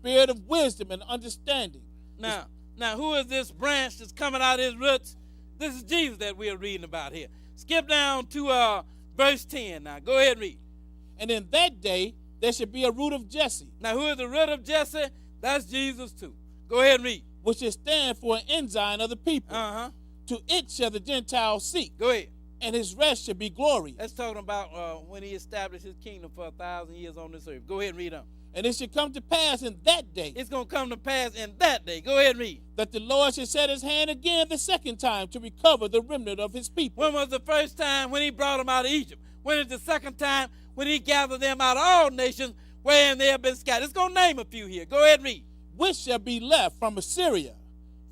spirit of wisdom and understanding. Now, who is this branch that's coming out of his roots? This is Jesus that we are reading about here. Skip down to verse 10 now. Go ahead and read. And in that day there shall be a root of Jesse. Now, who is the root of Jesse? That's Jesus too. Go ahead and read. Which shall stand for an ensign of the people. Uh-huh. To it shall the Gentiles seek. Go ahead. And his rest shall be glorious. That's talking about when he established his kingdom for 1,000 years on this earth. Go ahead and read on. And it shall come to pass in that day. It's going to come to pass in that day. Go ahead and read. That the Lord shall set his hand again the second time to recover the remnant of his people. When was the first time? When he brought them out of Egypt. When is the second time? When he gathered them out of all nations wherein they have been scattered. It's going to name a few here. Go ahead and read. Which shall be left from Assyria,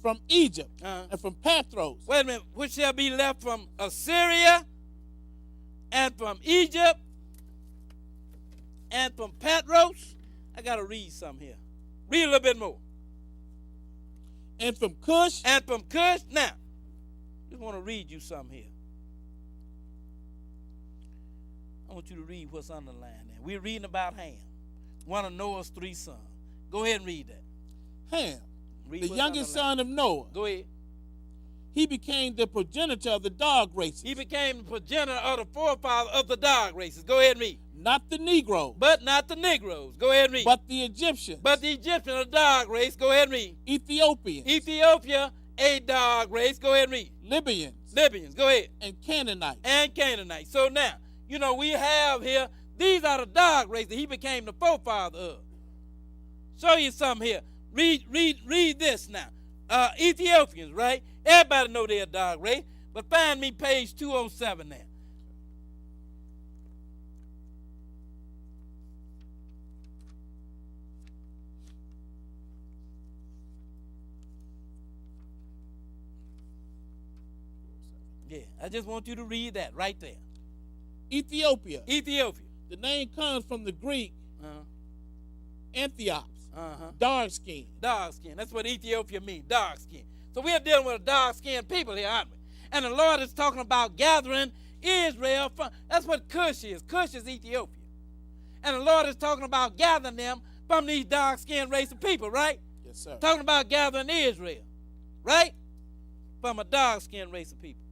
from Egypt, and from Pathros. Wait a minute. Which shall be left from Assyria and from Egypt and from Patros. I got to read some here. Read a little bit more. And from Cush. And from Cush. Now, just want to read you some here. I want you to read what's underlined there. We're reading about Ham, one of Noah's 3 sons. Go ahead and read that. Ham, the youngest son of Noah. Go ahead. He became the progenitor of the dog races. He became the progenitor of the forefather of the dog races. Go ahead and read. Not the Negroes. But not the Negroes. Go ahead and read. But the Egyptians. But the Egyptians, a dog race. Go ahead and read. Ethiopians. Ethiopia, a dog race. Go ahead and read. Libyans. Go ahead. And Canaanites. So now, we have here, these are the dog races that he became the forefather of. Show you something here. Read this now. Ethiopians, right? Everybody know they're a dog race, but find me page 207 there. Yeah, I just want you to read that right there. Ethiopia. The name comes from the Greek Anthiops. Dark skin. That's what Ethiopia means, dark skin. So we are dealing with a dark-skinned people here, aren't we? And the Lord is talking about gathering Israel from, that's what Cush is. Cush is Ethiopia. And the Lord is talking about gathering them from these dark-skinned race of people, right? Yes, sir. Talking about gathering Israel, right? From a dark-skinned race of people.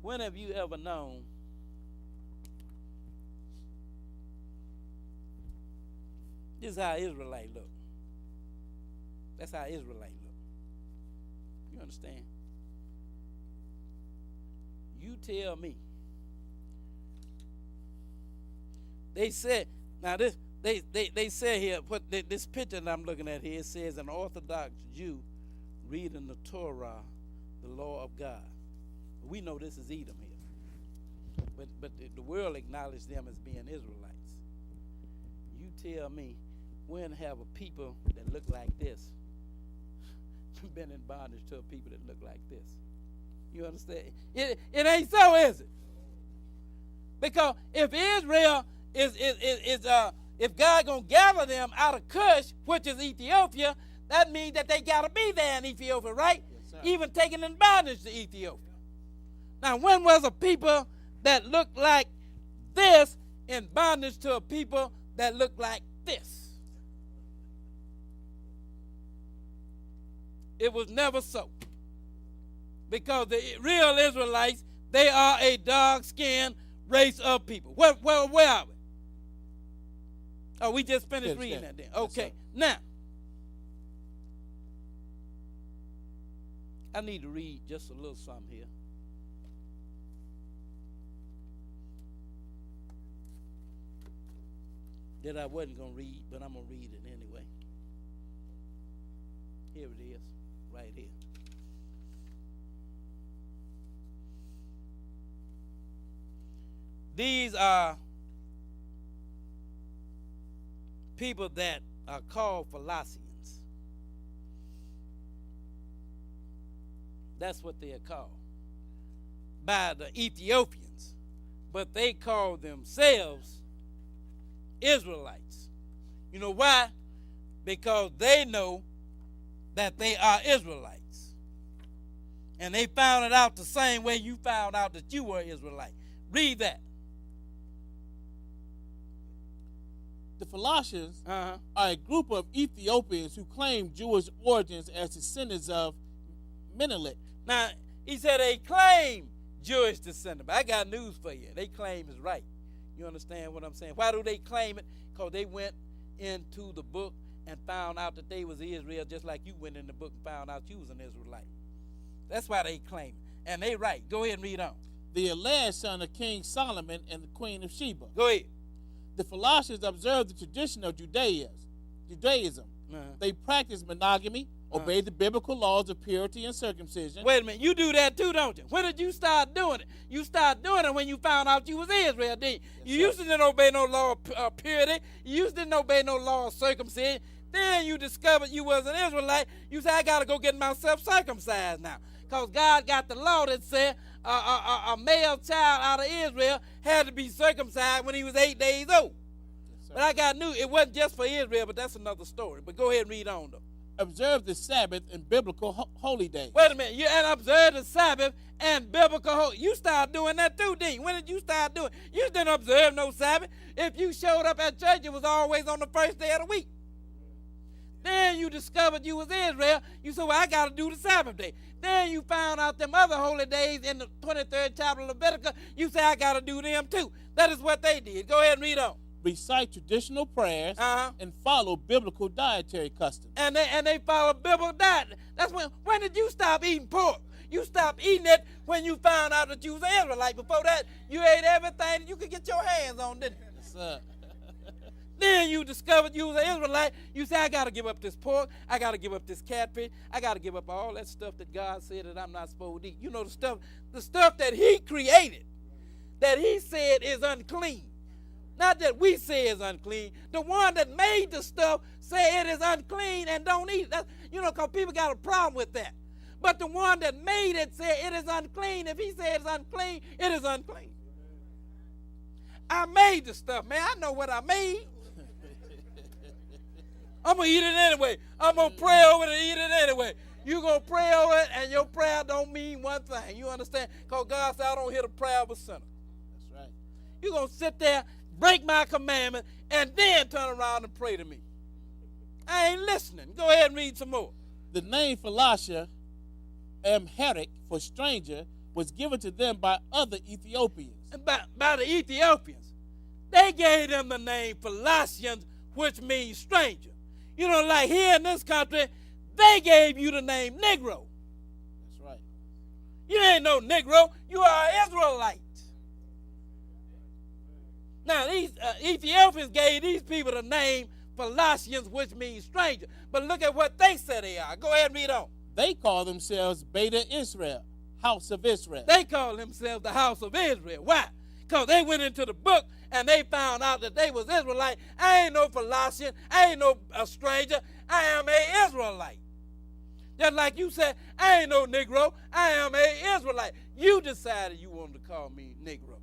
When have you ever known this is how Israelites look? That's how Israelites look. You understand? You tell me. They said, now this they say here, this picture that I'm looking at here, it says an Orthodox Jew reading the Torah, the law of God. We know this is Edom here. But the world acknowledges them as being Israelites. You tell me, when have a people that look like this been in bondage to a people that look like this? You understand? It ain't so, is it? Because if Israel if God gonna gather them out of Cush, which is Ethiopia, that means that they gotta be there in Ethiopia, right? Yes, even taken in bondage to Ethiopia. Now, when was a people that looked like this in bondage to a people that looked like this? It was never so. Because the real Israelites, they are a dark-skinned race of people. Where are we? Oh, we just finished reading that then. Okay. Now, I need to read just a little something here. That I wasn't going to read, but I'm going to read it anyway. Here it is, right here. These are people that are called Philistines. That's what they are called by the Ethiopians. But they call themselves Israelites. You know why? Because they know that they are Israelites. And they found it out the same way you found out that you were Israelite. Read that. The Philotians are a group of Ethiopians who claim Jewish origins as descendants of Menelik. Now, he said they claim Jewish descendant, but I got news for you. They claim is right. You understand what I'm saying? Why do they claim it? Because they went into the book and found out that they was Israel, just like you went in the book and found out you was an Israelite. That's why they claim it. And they right. Go ahead and read on. The alleged son of King Solomon and the Queen of Sheba. Go ahead. The Philotians observed the tradition of Judaism. They practiced monogamy, obeyed the biblical laws of purity and circumcision. Wait a minute, you do that too, don't you? When did you start doing it? You started doing it when you found out you was Israel, didn't you? Yes, You used to didn't obey no law of purity. You used to didn't obey no law of circumcision. Then you discovered you was an Israelite. You said, I got to go get myself circumcised now. Because God got the law that said a male child out of Israel had to be circumcised when he was 8 days old. Yes, but I got news. It wasn't just for Israel, but that's another story. But go ahead and read on, though. Observe the Sabbath and biblical holy days. Wait a minute. You and observe the Sabbath and biblical holy. You started doing that too, didn't you? When did you start doing it? You didn't observe no Sabbath. If you showed up at church, it was always on the first day of the week. Then you discovered you was Israel. You said, well, I got to do the Sabbath day. Then you found out them other holy days in the 23rd chapter of Leviticus. You say, I got to do them too. That is what they did. Go ahead and read on. Recite traditional prayers and follow biblical dietary customs. And they follow biblical diet. That's when did you stop eating pork? You stopped eating it when you found out that you was an Israelite. Before that, you ate everything that you could get your hands on, didn't you? Yes, sir. Then you discovered you was an Israelite. You say, I got to give up this pork. I got to give up this catfish. I got to give up all that stuff that God said that I'm not supposed to eat. You know, the stuff that he created, that he said is unclean. Not that we say is unclean. The one that made the stuff say it is unclean and don't eat it. That's, because people got a problem with that. But the one that made it said it is unclean. If he said it's unclean, it is unclean. I made the stuff, man. I know what I made. I'm going to eat it anyway. I'm going to pray over it and eat it anyway. You're going to pray over it, and your prayer don't mean one thing. You understand? Because God said, I don't hear the prayer of a sinner. That's right. You're going to sit there, break my commandment, and then turn around and pray to me. I ain't listening. Go ahead and read some more. The name Philotia, Amharic for stranger, was given to them by other Ethiopians. And by the Ethiopians. They gave them the name Philotians, which means stranger. Like here in this country, they gave you the name Negro. That's right. You ain't no Negro. You are an Israelite. Now, these Ethiopians gave these people the name Philotians, which means stranger. But look at what they said they are. Go ahead and read on. They call themselves Beta Israel, House of Israel. They call themselves the House of Israel. Why? Because they went into the book and they found out that they was Israelite. I ain't no Philotian. I ain't no stranger. I am a Israelite. Just like you said, I ain't no Negro. I am a Israelite. You decided you wanted to call me Negro.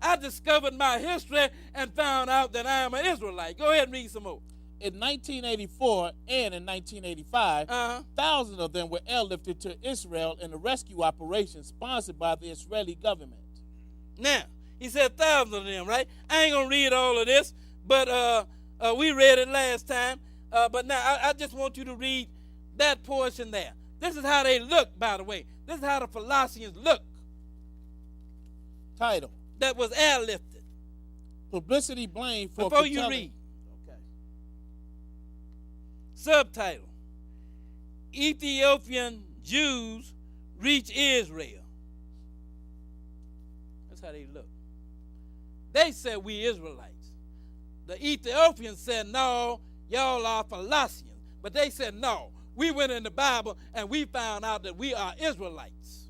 I discovered my history and found out that I am an Israelite. Go ahead and read some more. In 1984 and in 1985, thousands of them were airlifted to Israel in a rescue operation sponsored by the Israeli government. Now, he said thousands of them, right? I ain't going to read all of this, but we read it last time. But now I just want you to read that portion there. This is how they look, by the way. This is how the Philotians look. Title. That was airlifted. Publicity blamed for Before you read. Okay. Subtitle. Ethiopian Jews reach Israel. That's how they look. They said we Israelites. The Ethiopians said, no, y'all are Philotians. But they said, no, we went in the Bible and we found out that we are Israelites.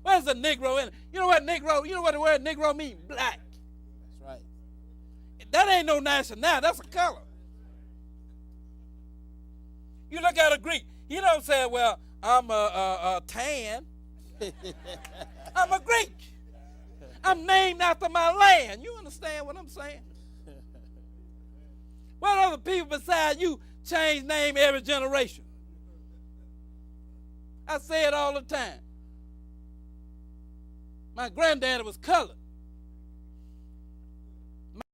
Where's the Negro in it? You know what the word Negro means? Black. That's right. That ain't no nationality. That's a color. You look at a Greek. He don't say, well, I'm a tan. I'm a Greek. I'm named after my land. You understand what I'm saying? What other people besides you change name every generation? I say it all the time. My granddaddy was colored.